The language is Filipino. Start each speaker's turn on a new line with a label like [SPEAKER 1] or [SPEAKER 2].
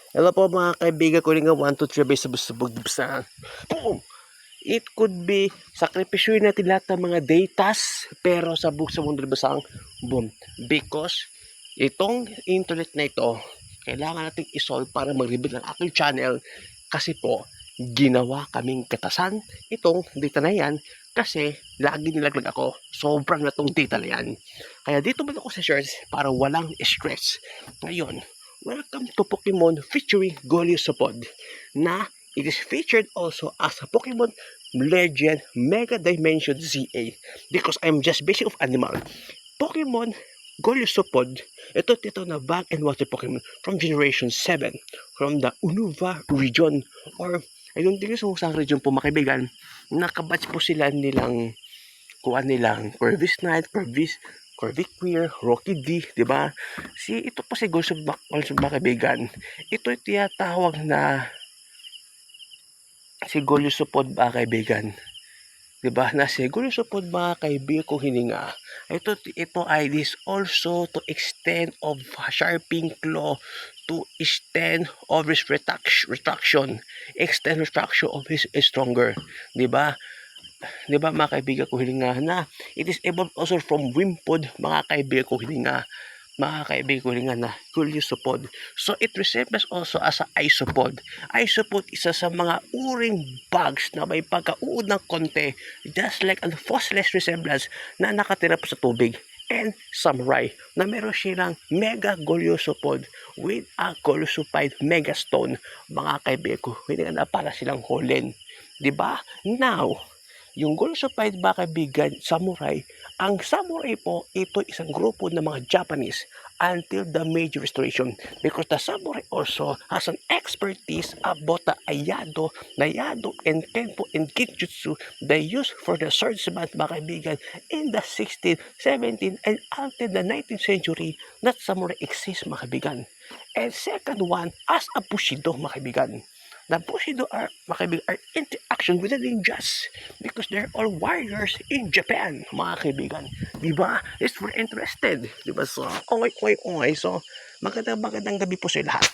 [SPEAKER 1] Hello po mga kaibigan ko rin nga 1, 2, 3 bay sabog sa boom! It could be sakripisyoin natin lahat ng mga datas pero sabog sa mundo basang boom. Because itong internet na ito kailangan natin isolve para mag-rebuild ang aking channel kasi po ginawa kaming katasan itong data na yan kasi lagi nilaglag ako. Sobrang na tong data na yan. Kaya dito ba ako sa shares para walang stress. Ngayon, welcome to Pokemon featuring Goliathopod na it is featured also as a Pokemon Legend Mega Dimension ZA because I'm just basic of animal. Pokemon Goliathopod, ito na bag and water Pokemon from Generation 7 from the Unova region or I don't think so sa region po mga kaibigan. Nakabatch po sila nilang kuan nilang Corvus Knight, Corviqueer, Rocky D, di ba? Ito po si Golsubak kaibigan. Ito tinatawag na si Golusupod ba kaibigan? Di ba? Na si Golusupod ba kaibigan ko hininga. Ito ay this also to extend of sharping claw to extend of his retraction. Extend retraction of his stronger. Di ba? Di ba mga kaibigan ko hininga na it is evolved also from Wimpod mga kaibigan ko hininga na Goliathopod. So it resembles also as a isopod. Isopod isa sa mga uring bugs na may pagkauod ng konti just like a fossilized resemblance na nakatira pa sa tubig. And samurai na meron silang mega Goliathopod with a Goliathopide megastone mga kaibigan ko hininga na para silang holen. Diba? Now, yung Goliathopide ba kaibigan, samurai, ang samurai po, ito isang grupo ng mga Japanese until the Meiji Restoration because the samurai also has an expertise about the Ayado, Nayado, and Kenpo and Genjutsu they use for the swordsman mga kaibigan in the 16th, 17th, and until the 19th century that samurai exists mga kaibigan. And second one, as a Bushido mga kaibigan. The Bushido are interaction with the ninjas because they're all warriors in Japan, mga kaibigan. Diba? It's for interested. Diba? So, okay. So, magandang gabi po sa lahat.